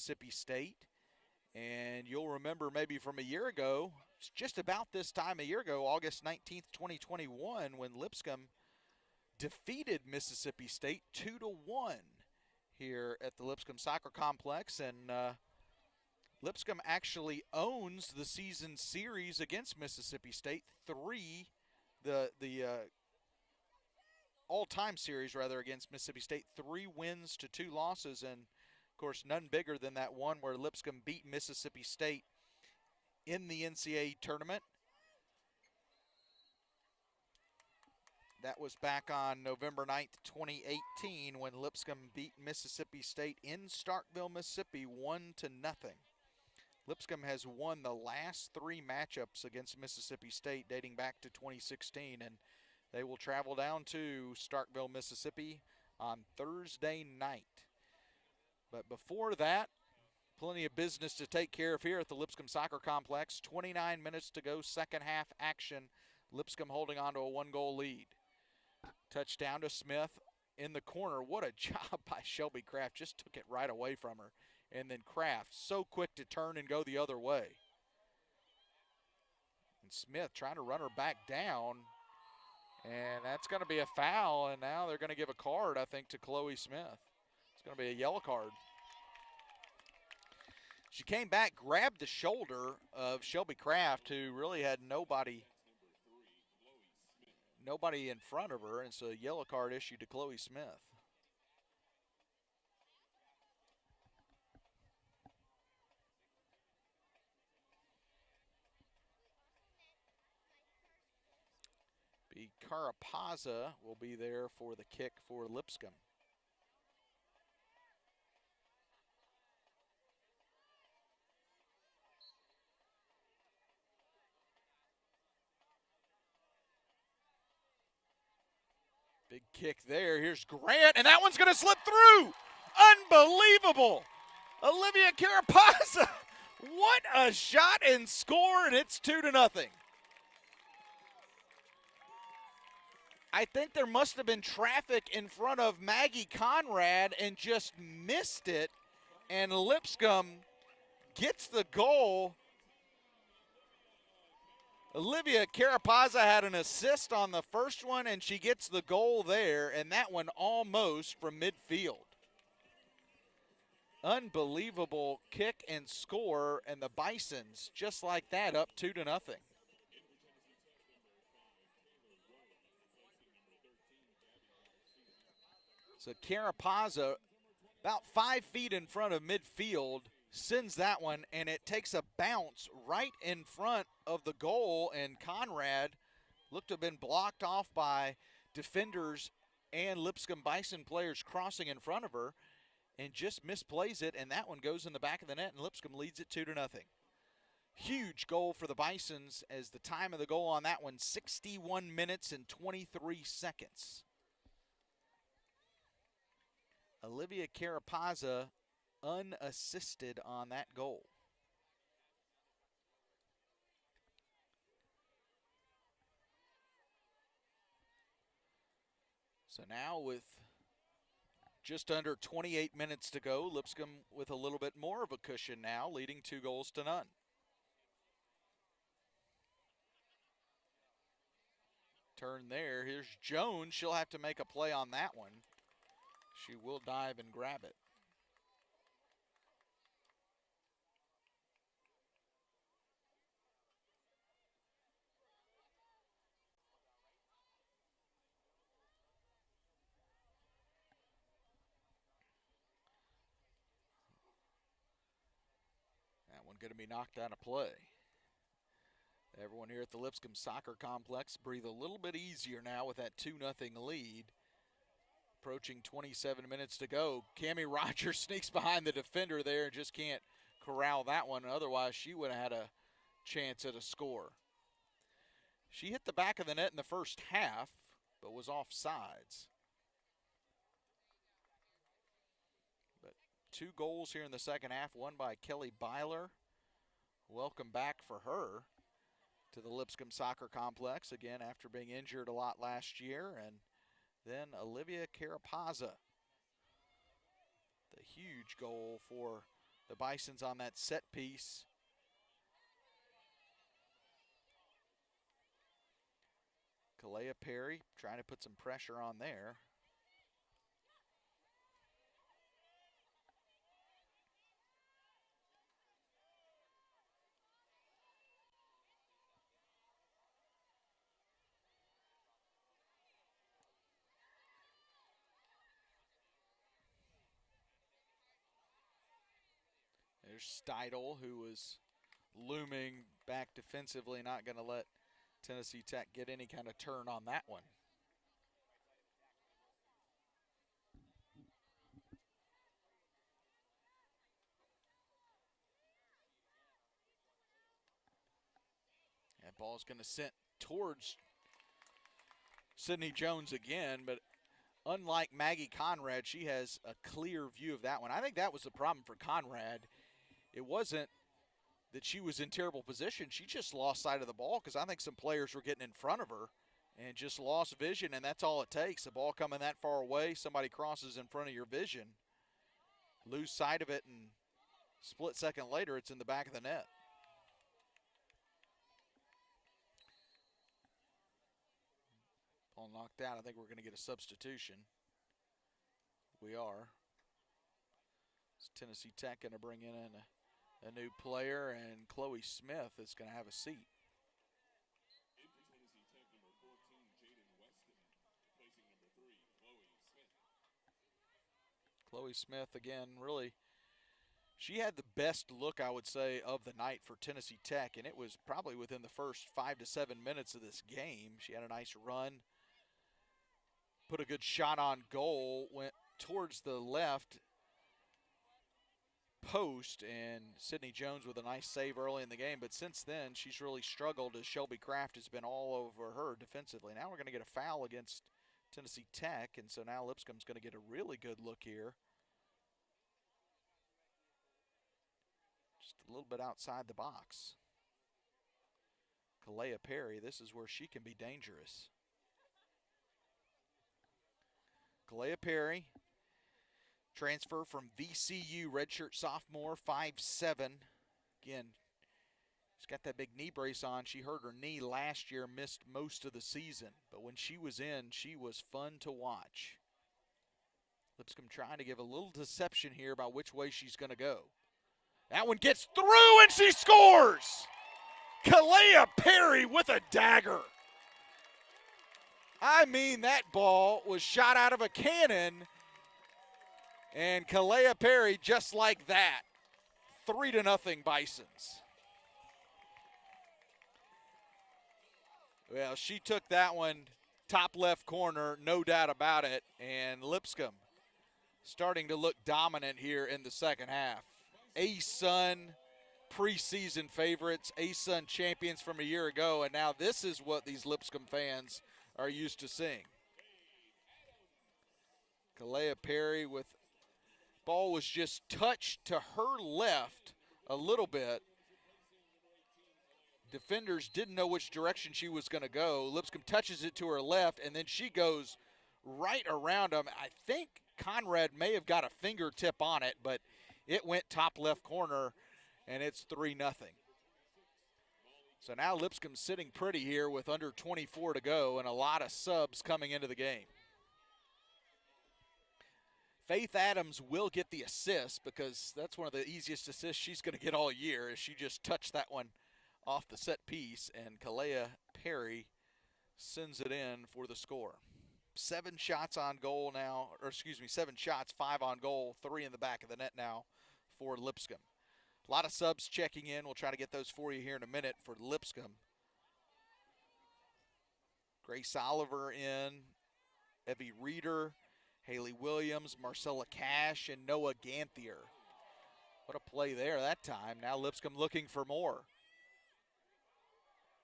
Mississippi State. And you'll remember maybe from a year ago, it's just about this time a year ago, August 19th, 2021, when Lipscomb defeated Mississippi State 2-1 here at the Lipscomb Soccer Complex. And Lipscomb actually owns the season series against Mississippi State. The all-time series, rather, against Mississippi State. 3 wins to 2 losses, and of course, none bigger than that one where Lipscomb beat Mississippi State in the NCAA tournament. That was back on November 9th, 2018, when Lipscomb beat Mississippi State in Starkville, Mississippi, 1-0. Lipscomb has won the last 3 matchups against Mississippi State dating back to 2016, and they will travel down to Starkville, Mississippi on Thursday night. But before that, plenty of business to take care of here at the Lipscomb Soccer Complex. 29 minutes to go, second half action. Lipscomb holding on to a 1-goal lead. Touchdown to Smith in the corner. What a job by Shelby Kraft. Just took it right away from her. And then Kraft, so quick to turn and go the other way. And Smith trying to run her back down. And that's going to be a foul. And now they're going to give a card, I think, to Chloe Smith. It's going to be a yellow card. She came back, grabbed the shoulder of Shelby Kraft, who really had nobody in front of her, and so a yellow card issued to Chloe Smith. Carapaza will be there for the kick for Lipscomb. Big kick there. Here's Grant, and that one's going to slip through. Unbelievable. Olivia Carapaza. What a shot and score, and it's 2-0. I think there must have been traffic in front of Maggie Conrad and just missed it, and Lipscomb gets the goal. Olivia Carapaza had an assist on the first one, and she gets the goal there, and that one almost from midfield. Unbelievable kick and score, and the Bisons, just like that, up 2-0. So Carapaza, about 5 feet in front of midfield, sends that one, and it takes a bounce right in front of the goal, and Conrad looked to have been blocked off by defenders and Lipscomb Bison players crossing in front of her, and just misplays it, and that one goes in the back of the net, and Lipscomb leads it 2-0. Huge goal for the Bisons, as the time of the goal on that one, 61 minutes and 23 seconds. Olivia Carapaza unassisted on that goal. So now with just under 28 minutes to go, Lipscomb with a little bit more of a cushion now, leading 2-0. Turn there. Here's Jones. She'll have to make a play on that one. She will dive and grab it. That one going to be knocked out of play. Everyone here at the Lipscomb Soccer Complex breathe a little bit easier now with that 2-0 lead. Approaching 27 minutes to go. Cammie Rogers sneaks behind the defender there and just can't corral that one. Otherwise, she would have had a chance at a score. She hit the back of the net in the first half, but was offsides. But 2 goals here in the second half, one by Kelly Byler. Welcome back for her to the Lipscomb Soccer Complex, again after being injured a lot last year. And then Olivia Carapaza, the huge goal for the Bisons on that set piece. Kalea Perry trying to put some pressure on there. There's Steidel, who was looming back defensively, not going to let Tennessee Tech get any kind of turn on that one. That ball's going to send towards Sydney Jones again, but unlike Maggie Conrad, she has a clear view of that one. I think that was the problem for Conrad. It wasn't that she was in terrible position. She just lost sight of the ball because I think some players were getting in front of her and just lost vision, and that's all it takes. The ball coming that far away, somebody crosses in front of your vision, lose sight of it, and split second later, it's in the back of the net. Ball knocked out. I think we're going to get a substitution. We are. It's Tennessee Tech going to bring in a new player, and Chloe Smith is going to have a seat. Chloe Smith, again, really, she had the best look, I would say, of the night for Tennessee Tech, and it was probably within the first 5 to 7 minutes of this game. She had a nice run, put a good shot on goal, went towards the left post, and Sydney Jones with a nice save early in the game. But since then, she's really struggled as Shelby Kraft has been all over her defensively. Now we're going to get a foul against Tennessee Tech, and so now Lipscomb's going to get a really good look here. Just a little bit outside the box. Kalea Perry, this is where she can be dangerous. Kalea Perry, transfer from VCU, redshirt sophomore, 5'7". Again, she's got that big knee brace on. She hurt her knee last year, missed most of the season. But when she was in, she was fun to watch. Lipscomb trying to give a little deception here about which way she's going to go. That one gets through, and she scores! Kalea Perry with a dagger. I mean, that ball was shot out of a cannon, and Kalea Perry, just like that, 3-0 Bisons. Well, she took that one top left corner, no doubt about it, and Lipscomb starting to look dominant here in the second half. ASUN preseason favorites, ASUN champions from a year ago, and now this is what these Lipscomb fans are used to seeing. Kalea Perry with ball was just touched to her left a little bit. Defenders didn't know which direction she was going to go. Lipscomb touches it to her left, and then she goes right around him. I think Conrad may have got a fingertip on it, but it went top left corner, and it's 3-0. So now Lipscomb's sitting pretty here with under 24 to go and a lot of subs coming into the game. Faith Adams will get the assist because that's one of the easiest assists she's going to get all year, as she just touched that one off the set piece, and Kalea Perry sends it in for the score. 7 shots on goal now, or excuse me, 7 shots, 5 on goal, 3 in the back of the net now for Lipscomb. A lot of subs checking in. We'll try to get those for you here in a minute for Lipscomb. Grace Oliver in, Evie Reeder, Haley Williams, Marcella Cash, and Noah Ganthier. What a play there that time. Now Lipscomb looking for more.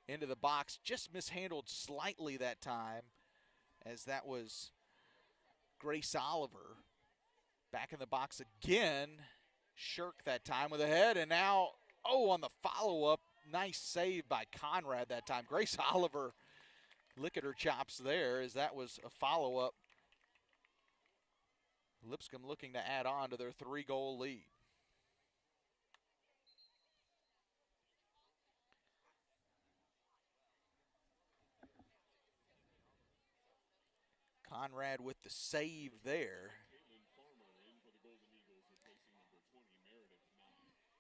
Into the box, just mishandled slightly that time, as that was Grace Oliver. Back in the box again. Shirk that time with a head, and now, on the follow-up, nice save by Conrad that time. Grace Oliver, look at her chops there, as that was a follow-up. Lipscomb looking to add on to their 3-goal lead. Conrad with the save there.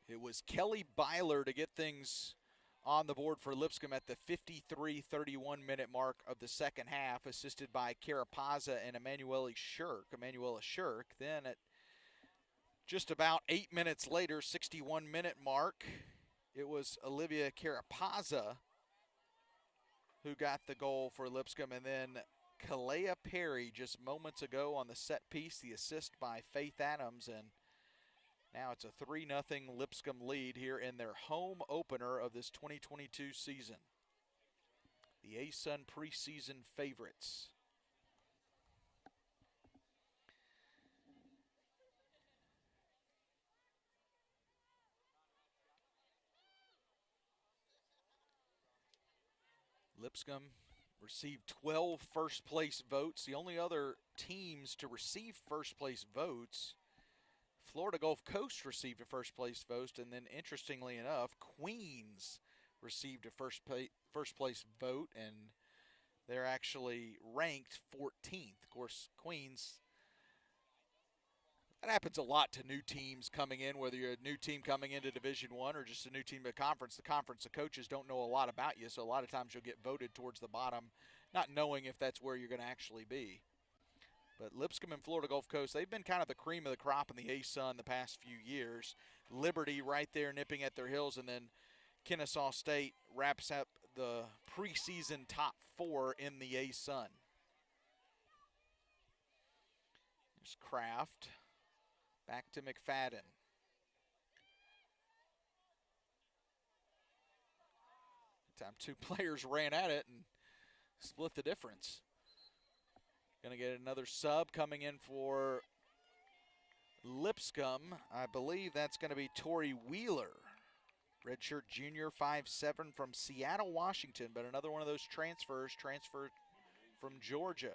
It was Kelly Byler to get things on the board for Lipscomb at the 53-31 minute mark of the second half, assisted by Carapaza and Emanuela Shirk. Then at just about 8 minutes later, 61 minute mark, it was Olivia Carapaza who got the goal for Lipscomb, and then Kalea Perry just moments ago on the set piece, the assist by Faith Adams, and now it's a 3-0 Lipscomb lead here in their home opener of this 2022 season. The A-Sun preseason favorites. Lipscomb received 12 first place votes. The only other teams to receive first place votes, Florida Gulf Coast received a first place vote, and then interestingly enough, Queens received a first place vote, and they're actually ranked 14th. Of course, Queens, that happens a lot to new teams coming in, whether you're a new team coming into Division I or just a new team at conference. The conference, the coaches don't know a lot about you, so a lot of times you'll get voted towards the bottom, not knowing if that's where you're going to actually be. But Lipscomb and Florida Gulf Coast, they've been kind of the cream of the crop in the A-Sun the past few years. Liberty right there nipping at their heels, and then Kennesaw State wraps up the preseason top 4 in the A-Sun. There's Kraft. Back to McFadden. Time 2 players ran at it and split the difference. Going to get another sub coming in for Lipscomb. I believe that's going to be Tori Wheeler. Redshirt junior, 5'7", from Seattle, Washington, but another one of those transferred from Georgia.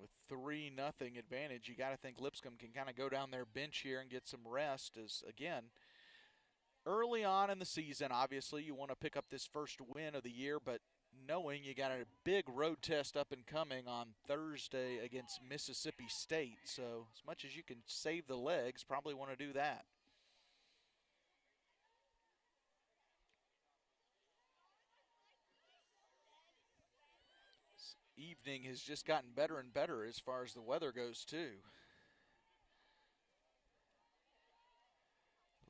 With 3-0 advantage, you got to think Lipscomb can kind of go down their bench here and get some rest, as again, early on in the season, obviously you want to pick up this first win of the year, but knowing you got a big road test up and coming on Thursday against Mississippi State, so as much as you can save the legs, probably want to do that. Evening has just gotten better and better as far as the weather goes too.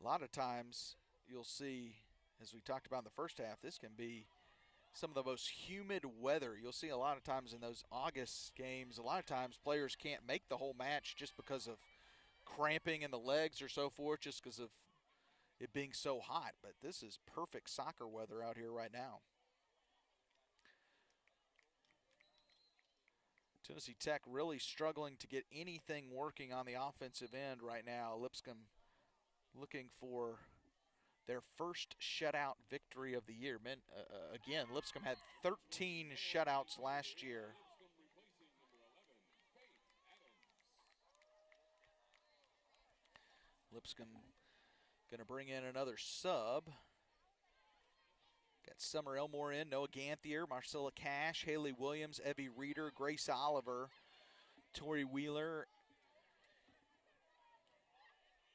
A lot of times you'll see, as we talked about in the first half, this can be some of the most humid weather. You'll see a lot of times in those August games, a lot of times players can't make the whole match just because of cramping in the legs or so forth, just because of it being so hot. But this is perfect soccer weather out here right now. Tennessee Tech really struggling to get anything working on the offensive end right now. Lipscomb looking for their first shutout victory of the year. Again, Lipscomb had 13 shutouts last year. Lipscomb going to bring in another sub. Got Summer Elmore in, Noah Ganthier, Marcella Cash, Haley Williams, Evie Reeder, Grace Oliver, Tori Wheeler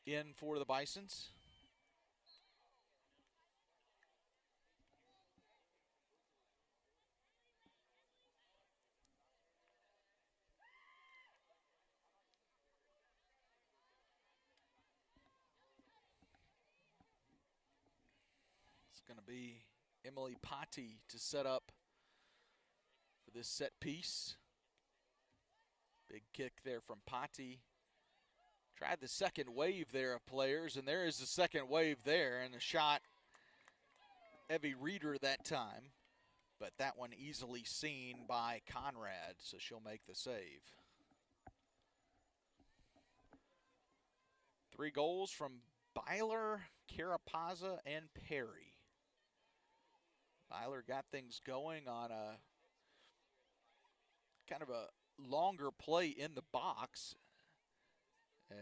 in for the Bisons. It's going to be Emily Patti to set up for this set piece. Big kick there from Patti. Tried the second wave there of players, and there is the second wave there, and a shot, Evie Reeder that time, but that one easily seen by Conrad, so she'll make the save. 3 goals from Byler, Carapaza, and Perry. Byler got things going on a kind of a longer play in the box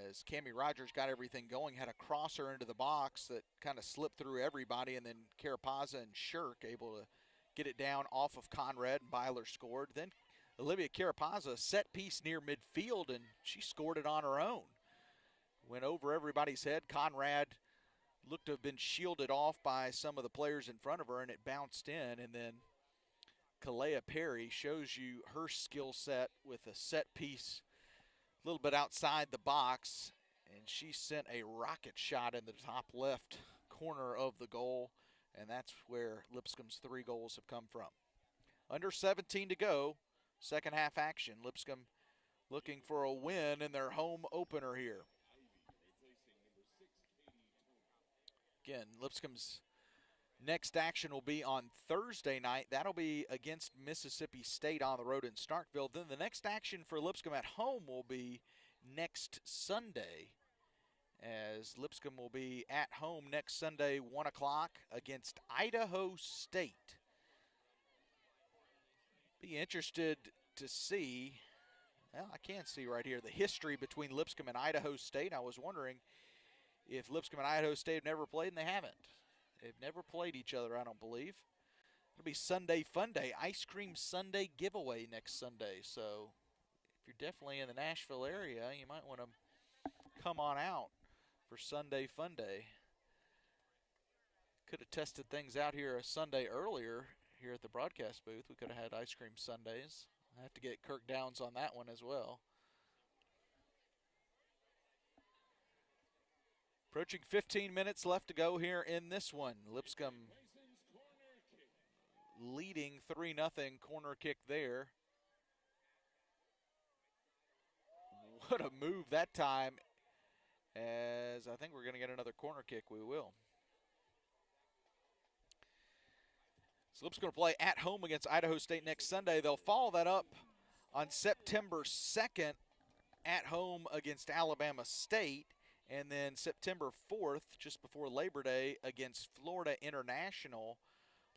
as Cammie Rogers got everything going, had a crosser into the box that kind of slipped through everybody, and then Carapaza and Shirk able to get it down off of Conrad, and Byler scored. Then Olivia Carapaza set piece near midfield, and she scored it on her own. Went over everybody's head. Conrad looked to have been shielded off by some of the players in front of her, and it bounced in. And then Kalea Perry shows you her skill set with a set piece a little bit outside the box, and she sent a rocket shot in the top left corner of the goal, and that's where Lipscomb's 3 goals have come from. Under 17 to go, second half action. Lipscomb looking for a win in their home opener here. Again, Lipscomb's next action will be on Thursday night. That'll be against Mississippi State on the road in Starkville. Then the next action for Lipscomb at home will be next Sunday, as Lipscomb will be at home next Sunday, 1 o'clock against Idaho State. Be interested to see, well, I can see right here, the history between Lipscomb and Idaho State. I was wondering if Lipscomb and Idaho State have never played, and they haven't. They've never played each other, I don't believe. It'll be Sunday Fun Day, Ice Cream Sunday giveaway next Sunday. So if you're definitely in the Nashville area, you might want to come on out for Sunday Fun Day. Could have tested things out here a Sunday earlier here at the broadcast booth. We could have had Ice Cream Sundays. I have to get Kirk Downs on that one as well. Approaching 15 minutes left to go here in this one. Lipscomb leading 3-0, corner kick there. What a move that time, as I think we're going to get another corner kick. We will. So Lipscomb going to play at home against Idaho State next Sunday. They'll follow that up on September 2nd at home against Alabama State. And then September 4th, just before Labor Day, against Florida International.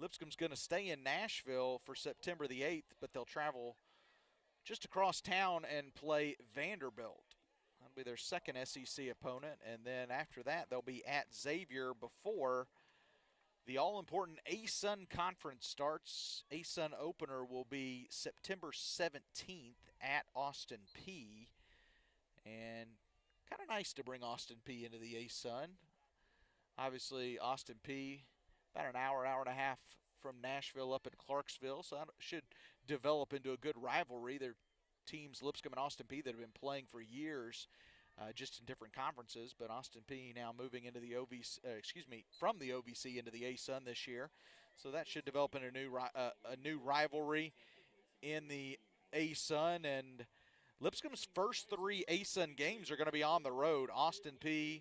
Lipscomb's going to stay in Nashville for September the 8th, but they'll travel just across town and play Vanderbilt. That'll be their second SEC opponent. And then after that, they'll be at Xavier before the all-important ASUN conference starts. ASUN opener will be September 17th at Austin Peay. And kind of nice to bring Austin Peay into the ASUN. Obviously, Austin Peay, about an hour and a half from Nashville up in Clarksville, so that should develop into a good rivalry. They're teams, Lipscomb and Austin Peay, that have been playing for years, just in different conferences. But Austin Peay now moving into the from the OVC into the ASUN this year, so that should develop into a new rivalry in the ASUN. And Lipscomb's first 3 ASUN games are going to be on the road. Austin Peay,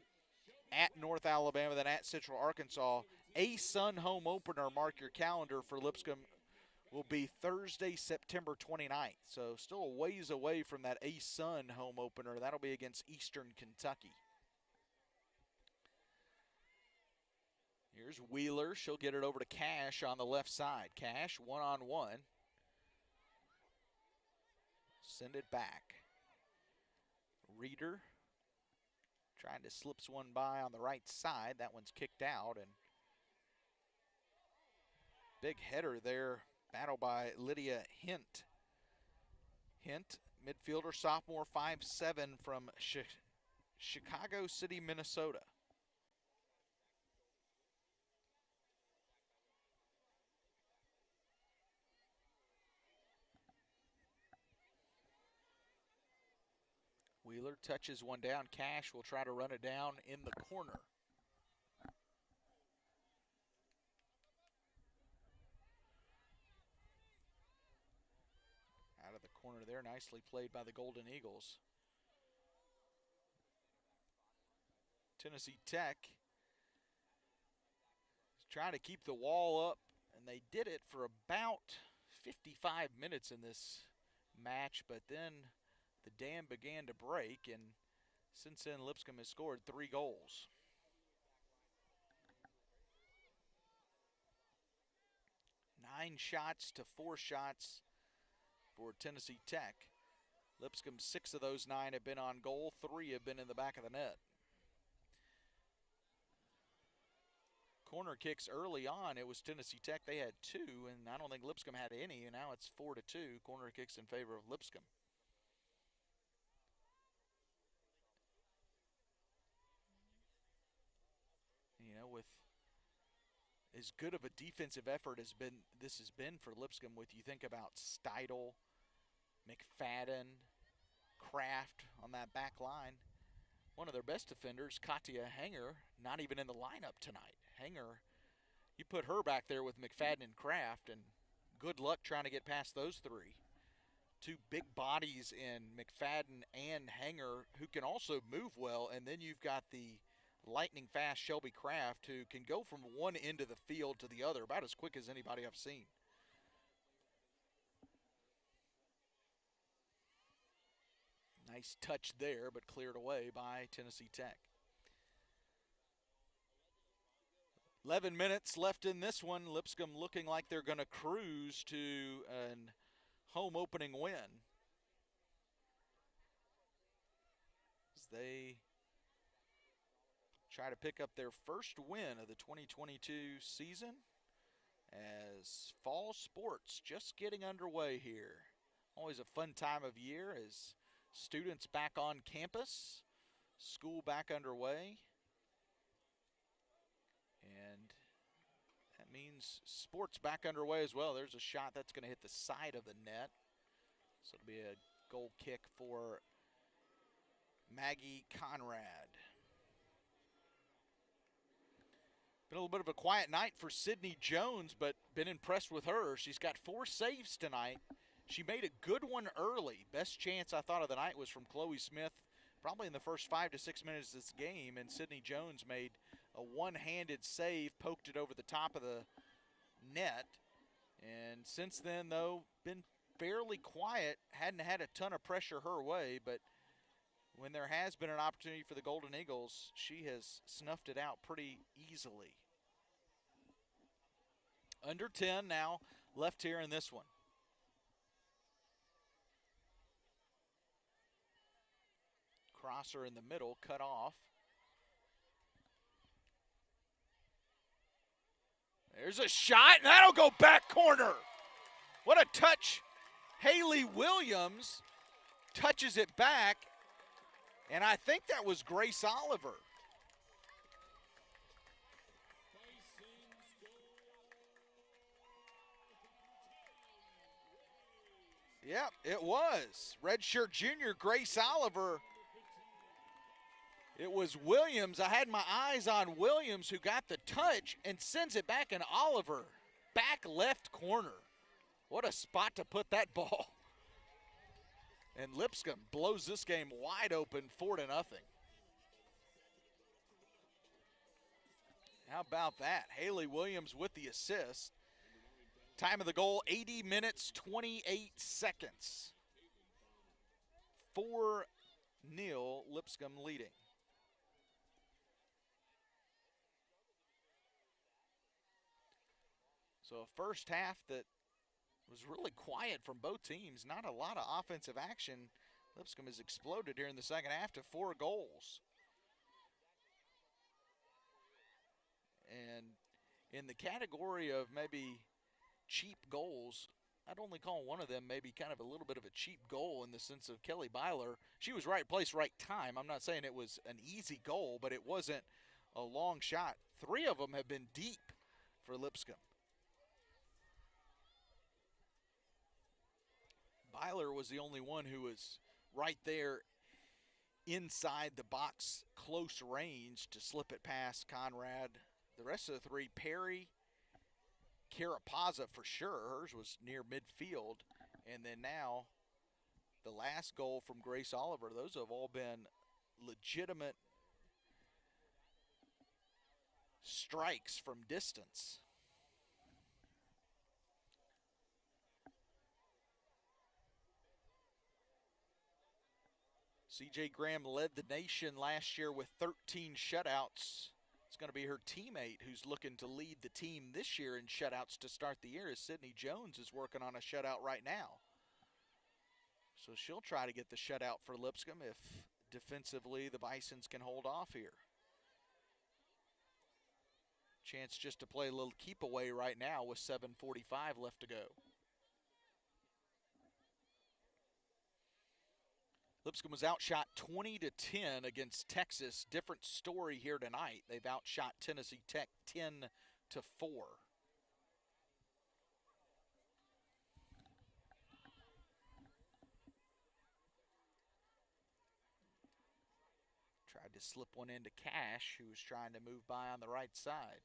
at North Alabama, then at Central Arkansas. ASUN home opener, mark your calendar, for Lipscomb will be Thursday, September 29th. So still a ways away from that ASUN home opener. That'll be against Eastern Kentucky. Here's Wheeler. She'll get it over to Cash on the left side. Cash, one-on-one. Send it back. Reeder trying to slips one by on the right side. That one's kicked out, and big header there. Battle by Lydia Hint. Hint, midfielder, sophomore, 5'7", from Chicago City, Minnesota. Wheeler touches one down. Cash will try to run it down in the corner. Out of the corner there, nicely played by the Golden Eagles. Tennessee Tech is trying to keep the wall up, and they did it for about 55 minutes in this match, but then the dam began to break, and since then Lipscomb has scored 3 goals. Nine shots to 4 shots for Tennessee Tech. Lipscomb, 6 of those 9 have been on goal. 3 have been in the back of the net. Corner kicks early on, it was Tennessee Tech. They had 2, and I don't think Lipscomb had any, and now it's 4-2. Corner kicks in favor of Lipscomb. You know, with as good of a defensive effort as this has been for Lipscomb, with you think about Steidel, McFadden, Kraft on that back line. One of their best defenders, Katya Hanger, not even in the lineup tonight. Hanger, you put her back there with McFadden and Kraft, and good luck trying to get past those 3. 2 big bodies in McFadden and Hanger who can also move well, and then you've got the lightning fast Shelby Kraft who can go from one end of the field to the other about as quick as anybody I've seen. Nice touch there, but cleared away by Tennessee Tech. 11 minutes left in this one. Lipscomb looking like they're going to cruise to an home opening win. As they try to pick up their first win of the 2022 season, as fall sports just getting underway here. Always a fun time of year as students back on campus, school back underway. And that means sports back underway as well. There's a shot that's going to hit the side of the net. So it'll be a goal kick for Maggie Conrad. Been a little bit of a quiet night for Sydney Jones, but been impressed with her. She's got 4 saves tonight. She made a good one early. Best chance I thought of the night was from Chloe Smith, probably in the first 5 to 6 minutes of this game, and Sydney Jones made a one-handed save, poked it over the top of the net. And since then, though, been fairly quiet. Hadn't had a ton of pressure her way, but when there has been an opportunity for the Golden Eagles, she has snuffed it out pretty easily. Under 10 now left here in this one. Crosser in the middle, cut off. There's a shot, and that'll go back corner. What a touch. Haley Williams touches it back, and I think that was Grace Oliver. Yep, it was. Redshirt junior Grace Oliver. It was Williams. I had my eyes on Williams, who got the touch and sends it back, and Oliver, back left corner. What a spot to put that ball. And Lipscomb blows this game wide open, 4-0. How about that? Haley Williams with the assist. Time of the goal, 80 minutes, 28 seconds. 4-0, Lipscomb leading. So a first half that was really quiet from both teams. Not a lot of offensive action. Lipscomb has exploded here in the second half to 4 goals. And in the category of maybe cheap goals, I'd only call one of them maybe kind of a little bit of a cheap goal in the sense of Kelly Byler. She was right place, right time. I'm not saying it was an easy goal, but it wasn't a long shot. 3 of them have been deep for Lipscomb. Byler was the only one who was right there inside the box, close range to slip it past Conrad. The rest of the 3, Perry, Carapaza for sure. Hers was near midfield. And then now the last goal from Grace Oliver. Those have all been legitimate strikes from distance. C.J. Graham led the nation last year with 13 shutouts. It's going to be her teammate who's looking to lead the team this year in shutouts to start the year, as Sydney Jones is working on a shutout right now. So she'll try to get the shutout for Lipscomb if defensively the Bisons can hold off here. Chance just to play a little keep away right now with 7:45 left to go. Lipscomb was outshot 20-10 against Texas. Different story here tonight. They've outshot Tennessee Tech 10-4. Tried to slip one into Cash, who was trying to move by on the right side.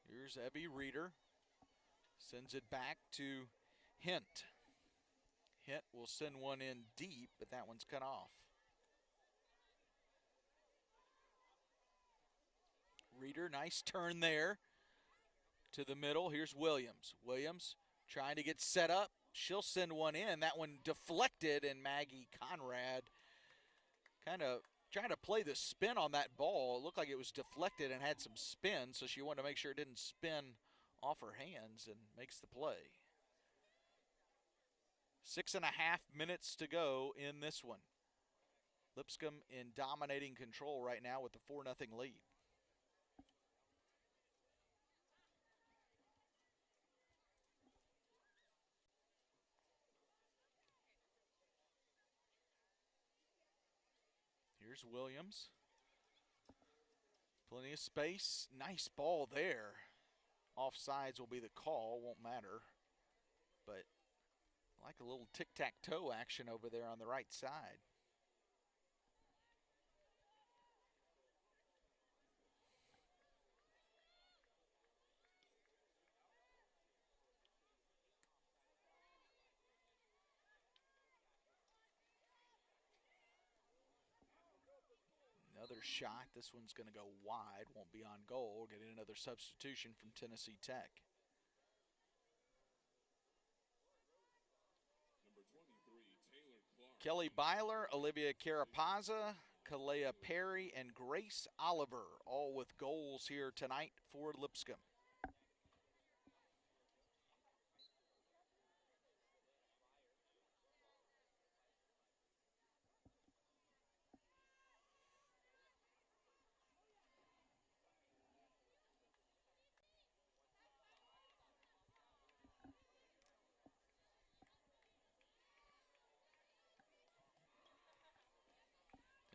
Here's Evie Reeder. Sends it back to Hint. Hint will send one in deep, but that one's cut off. Reeder, nice turn there to the middle. Here's Williams. Williams trying to get set up. She'll send one in. That one deflected, and Maggie Conrad kind of trying to play the spin on that ball. It looked like it was deflected and had some spin, so she wanted to make sure it didn't spin off her hands and makes the play. 6.5 minutes to go in this one. Lipscomb in dominating control right now with the 4-0 lead. Here's Williams. Plenty of space. Nice ball there. Offsides will be the call. Won't matter. But I like a little tic-tac-toe action over there on the right side. Another shot. This one's going to go wide. Won't be on goal. Getting another substitution from Tennessee Tech. Kelly Byler, Olivia Carapazza, Kalea Perry, and Grace Oliver, all with goals here tonight for Lipscomb.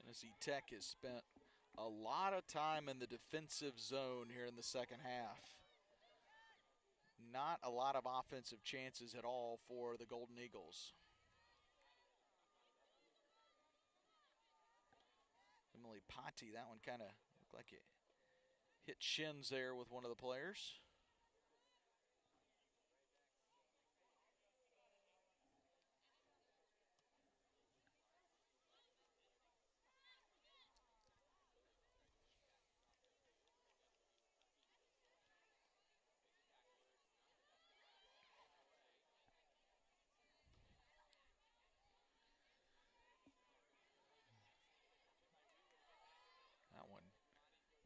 Tennessee Tech has spent a lot of time in the defensive zone here in the second half. Not a lot of offensive chances at all for the Golden Eagles. Emily Patti, that one kind of looked like it hit shins there with one of the players.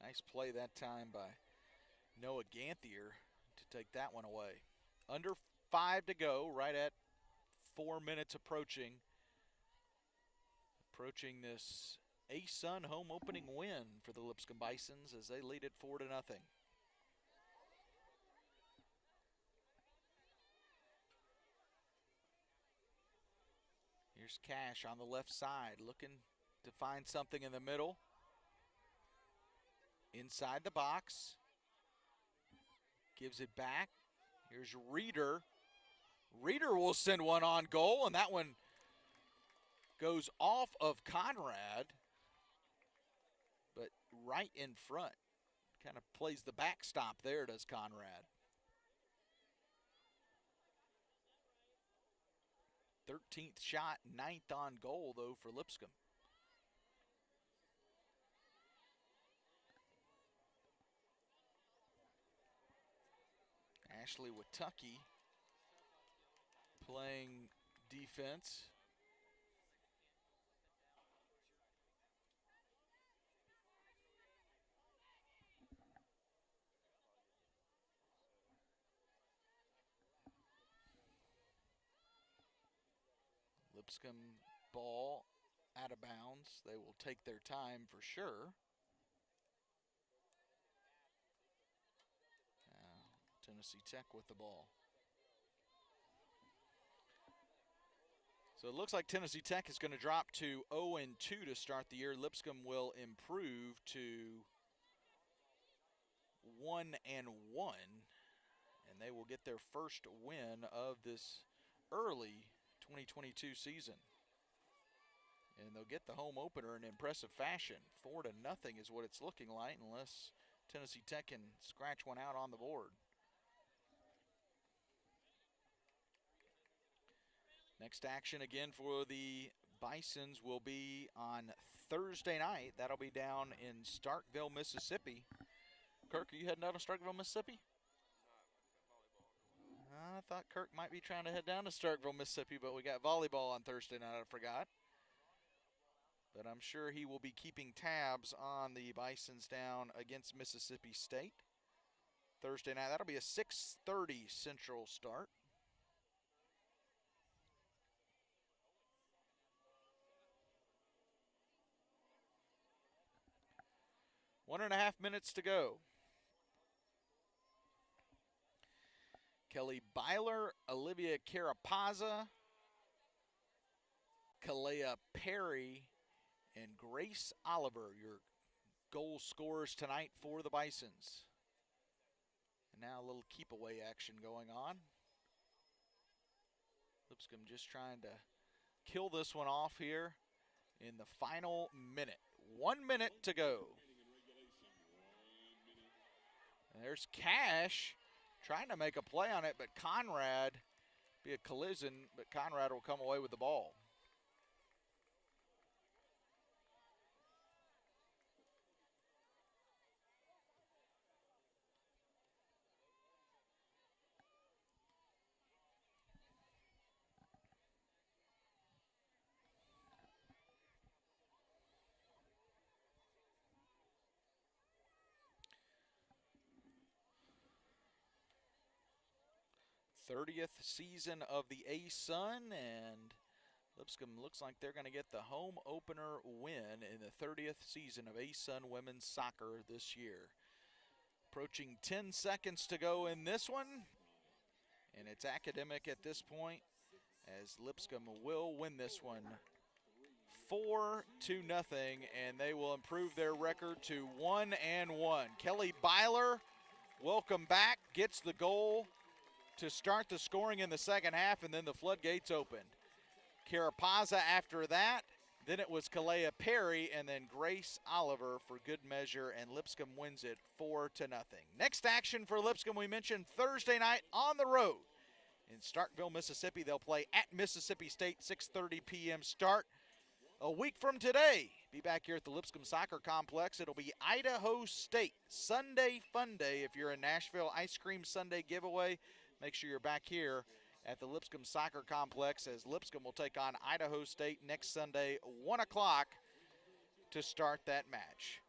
Nice play that time by Noah Ganthier to take that one away. Under 5 to go, right at 4 minutes approaching. Approaching this ASUN home opening win for the Lipscomb Bisons as they lead it 4-0. Here's Cash on the left side, looking to find something in the middle. Inside the box. Gives it back. Here's Reeder. Reeder will send one on goal, and that one goes off of Conrad, but right in front. Kind of plays the backstop there, does Conrad. 13th shot, 9th on goal, though, for Lipscomb. Ashley Watucky playing defense. Lipscomb ball out of bounds. They will take their time for sure. Tennessee Tech with the ball. So it looks like Tennessee Tech is going to drop to 0-2 to start the year. Lipscomb will improve to 1-1, and they will get their first win of this early 2022 season. And they'll get the home opener in impressive fashion. 4-0 is what it's looking like, unless Tennessee Tech can scratch one out on the board. Next action again for the Bisons will be on Thursday night. That'll be down in Starkville, Mississippi. Kirk, are you heading out to Starkville, Mississippi? I thought Kirk might be trying to head down to Starkville, Mississippi, but we got volleyball on Thursday night, I forgot. But I'm sure he will be keeping tabs on the Bisons down against Mississippi State. Thursday night, that'll be a 6:30 Central start. 1.5 minutes to go. Kelly Byler, Olivia Carapazza, Kalea Perry, and Grace Oliver, your goal scorers tonight for the Bisons. And now a little keep away action going on. Lipscomb just trying to kill this one off here in the final minute. 1 minute to go. And there's Cash trying to make a play on it, but Conrad, be a collision, but Conrad will come away with the ball. '30th season of the A-Sun, and Lipscomb looks like they're going to get the home opener win in the 30th season of A-Sun women's soccer this year. Approaching 10 seconds to go in this one, and it's academic at this point as Lipscomb will win this one 4-0, and they will improve their record to 1-1. Kelly Byler, welcome back, gets the goal to start the scoring in the second half, and then the floodgates opened. Carapazza after that, then it was Kalea Perry, and then Grace Oliver for good measure, and Lipscomb wins it 4-0. Next action for Lipscomb, we mentioned Thursday night on the road in Starkville, Mississippi. They'll play at Mississippi State, 6:30 p.m. start. A week from today, be back here at the Lipscomb Soccer Complex. It'll be Idaho State. Sunday fun day if you're in Nashville. Ice Cream Sunday giveaway. Make sure you're back here at the Lipscomb Soccer Complex as Lipscomb will take on Idaho State next Sunday, 1 o'clock to start that match.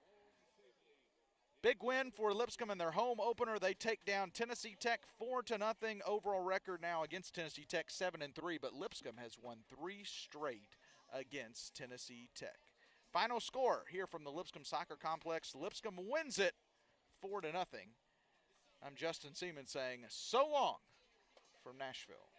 Big win for Lipscomb in their home opener. They take down Tennessee Tech 4-0. Overall record now against Tennessee Tech 7-3, but Lipscomb has won 3 straight against Tennessee Tech. Final score here from the Lipscomb Soccer Complex. Lipscomb wins it 4-0. I'm Justin Seaman saying so long from Nashville.